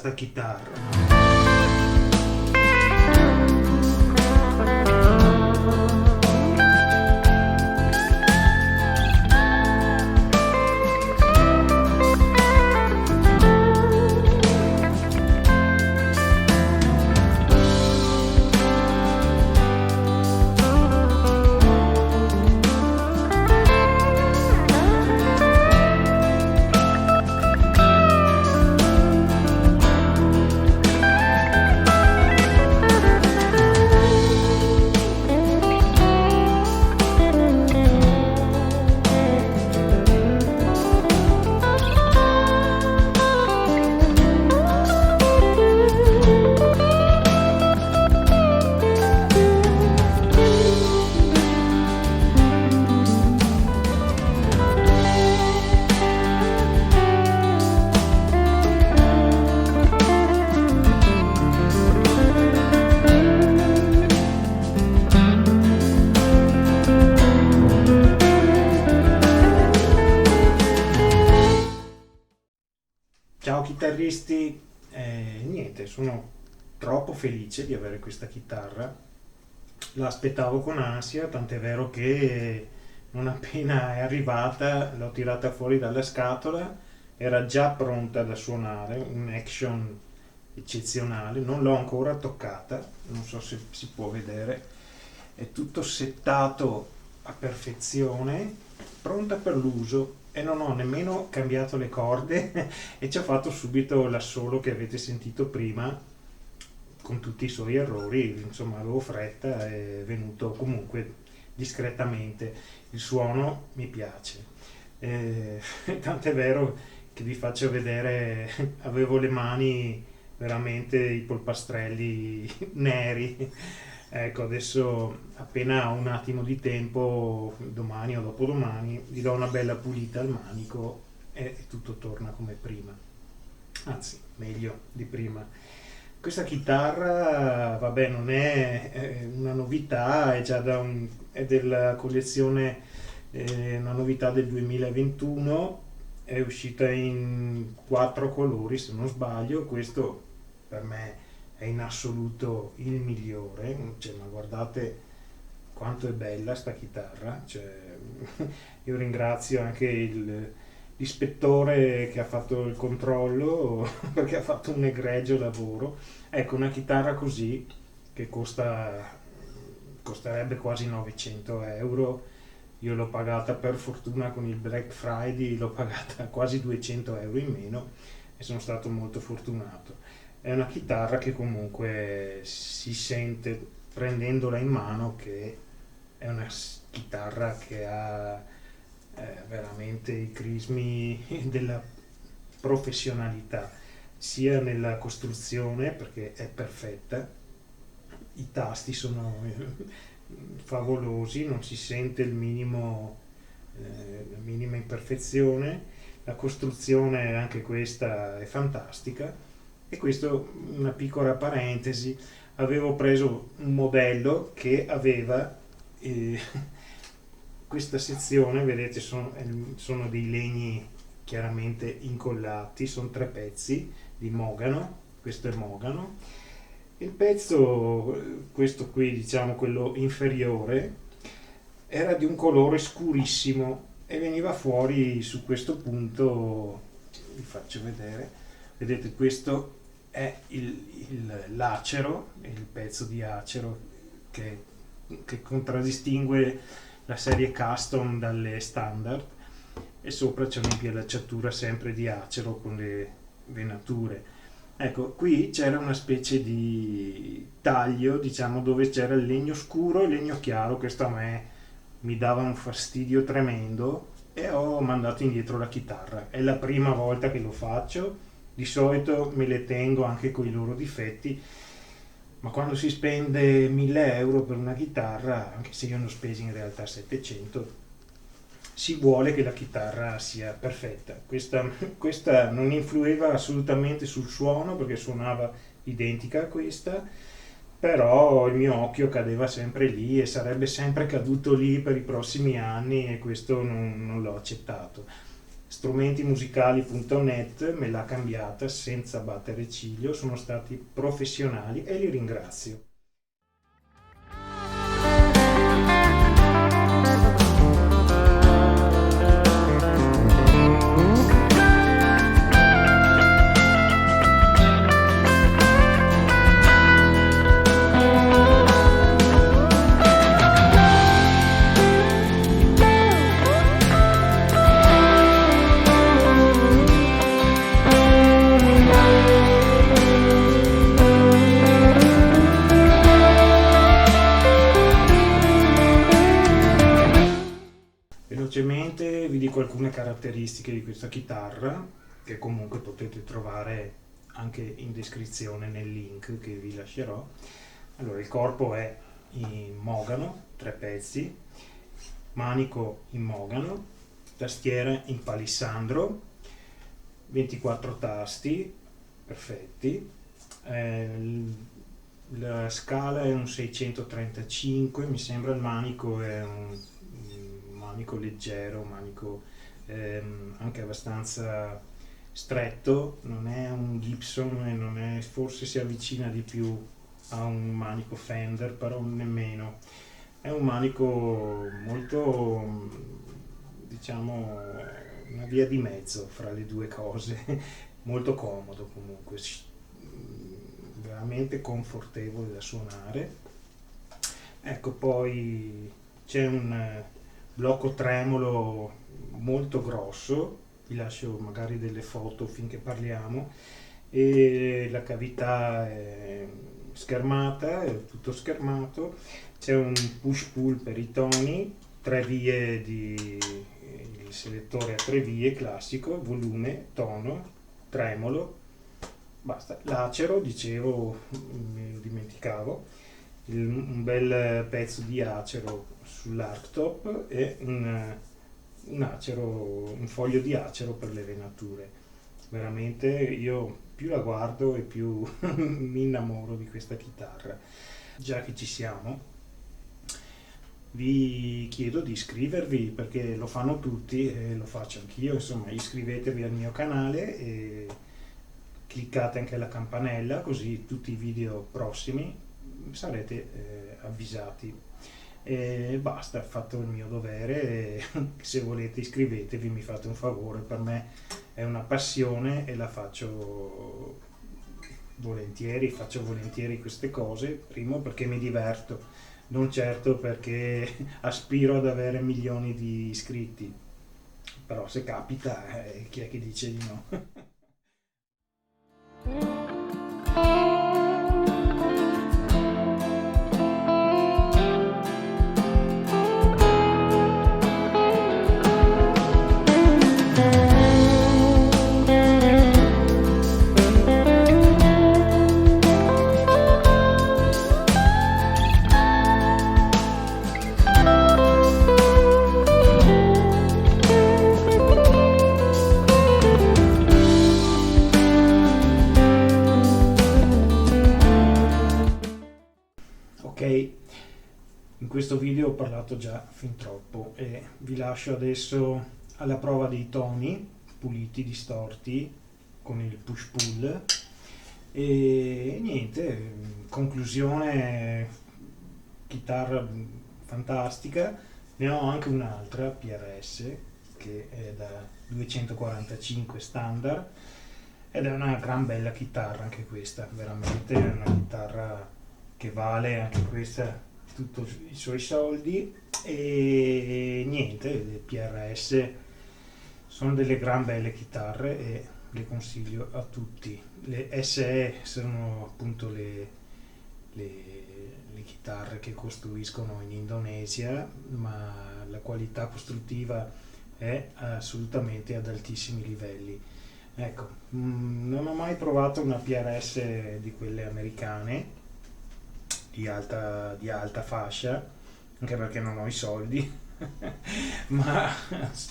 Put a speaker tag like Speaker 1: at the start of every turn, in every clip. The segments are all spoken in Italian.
Speaker 1: sta chitarra. Ciao chitarristi, niente, sono troppo felice di avere questa chitarra, l'aspettavo con ansia, tant'è vero che non appena è arrivata l'ho tirata fuori dalla scatola, era già pronta da suonare, un action eccezionale, non l'ho ancora toccata, non so se si può vedere, è tutto settato a perfezione, pronta per l'uso. E non ho nemmeno cambiato le corde e ci ho fatto subito l'assolo che avete sentito prima con tutti i suoi errori, insomma avevo fretta, è venuto comunque discretamente, il suono mi piace, tant'è vero che vi faccio vedere, avevo le mani veramente i polpastrelli neri. Ecco, adesso appena ho un attimo di tempo, domani o dopodomani, gli do una bella pulita al manico e tutto torna come prima, anzi meglio di prima. Questa chitarra, vabbè, non è una novità, è già è della collezione, una novità del 2021, è uscita in 4 colori se non sbaglio, questo per me è in assoluto il migliore, cioè, ma guardate quanto è bella sta chitarra, cioè, io ringrazio anche l'ispettore che ha fatto il controllo perché ha fatto un egregio lavoro. Ecco, una chitarra così che costerebbe quasi 900 euro, io l'ho pagata per fortuna con il Black Friday, l'ho pagata quasi 200 euro in meno e sono stato molto fortunato. È una chitarra che comunque si sente prendendola in mano che è una chitarra che ha veramente i crismi della professionalità, sia nella costruzione perché è perfetta, i tasti sono favolosi, non si sente la minima imperfezione, la costruzione anche questa è fantastica. E questo, una piccola parentesi, avevo preso un modello che aveva questa sezione, vedete sono dei legni chiaramente incollati, sono 3 pezzi di mogano, questo è mogano, il pezzo, questo qui diciamo quello inferiore, era di un colore scurissimo e veniva fuori su questo punto, vi faccio vedere, vedete questo è l'acero, il pezzo di acero che contraddistingue la serie custom dalle standard, e sopra c'è un'impiallacciatura sempre di acero con le venature. Ecco, qui c'era una specie di taglio, diciamo, dove c'era il legno scuro e il legno chiaro. Questo a me mi dava un fastidio tremendo e ho mandato indietro la chitarra. È la prima volta che lo faccio, di solito me le tengo anche con i loro difetti, ma quando si spende 1000 euro per una chitarra, anche se io ne ho spesi in realtà 700, si vuole che la chitarra sia perfetta. Questa non influiva assolutamente sul suono perché suonava identica a questa, però il mio occhio cadeva sempre lì e sarebbe sempre caduto lì per i prossimi anni, e questo non l'ho accettato. strumentimusicali.net me l'ha cambiata senza battere ciglio, sono stati professionali e li ringrazio. Velocemente vi dico alcune caratteristiche di questa chitarra, che comunque potete trovare anche in descrizione nel link che vi lascerò. Allora, il corpo è in mogano, 3 pezzi, manico in mogano, tastiera in palissandro, 24 tasti perfetti, la scala è un 635, mi sembra. Il manico è un manico leggero, manico anche abbastanza stretto, non è un Gibson e non è, forse si avvicina di più a un manico Fender, però nemmeno. È un manico molto, diciamo, una via di mezzo fra le due cose, molto comodo comunque, veramente confortevole da suonare. Ecco, poi c'è un blocco tremolo molto grosso, vi lascio magari delle foto finché parliamo, e la cavità è schermata, è tutto schermato. C'è un push pull per i toni, 3 vie di il selettore a 3 vie classico, volume, tono, tremolo, basta. L'acero, dicevo, mi dimenticavo, un bel pezzo di acero sull'archtop e un foglio di acero per le venature. Veramente io più la guardo e più mi innamoro di questa chitarra. Già che ci siamo, vi chiedo di iscrivervi, perché lo fanno tutti e lo faccio anch'io. Insomma, iscrivetevi al mio canale e cliccate anche la campanella, così tutti i video prossimi sarete avvisati. E basta, ho fatto il mio dovere e se volete iscrivetevi, mi fate un favore, per me è una passione e la faccio volentieri queste cose, primo perché mi diverto, non certo perché aspiro ad avere milioni di iscritti, però se capita, chi è che dice di no? Ok, in questo video ho parlato già fin troppo e vi lascio adesso alla prova dei toni puliti, distorti, con il push pull. E niente, conclusione, chitarra fantastica. Ne ho anche un'altra PRS che è da 245 standard ed è una gran bella chitarra anche questa, veramente è una chitarra che vale anche questa tutti i suoi soldi. E niente, le PRS sono delle gran belle chitarre e le consiglio a tutti. Le SE sono appunto le chitarre che costruiscono in Indonesia, ma la qualità costruttiva è assolutamente ad altissimi livelli. Ecco, non ho mai provato una PRS di quelle americane di alta fascia, anche perché non ho i soldi, ma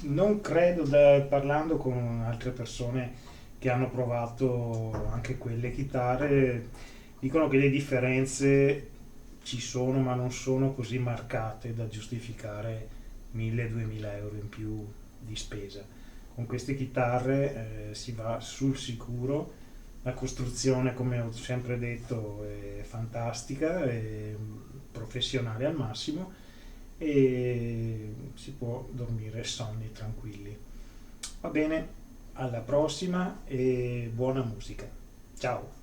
Speaker 1: non credo, parlando con altre persone che hanno provato anche quelle chitarre, dicono che le differenze ci sono, ma non sono così marcate da giustificare 1000-2000 euro in più di spesa. con queste chitarre si va sul sicuro. La costruzione, come ho sempre detto, è fantastica, è professionale al massimo e si può dormire sonni tranquilli. Va bene, alla prossima e buona musica. Ciao!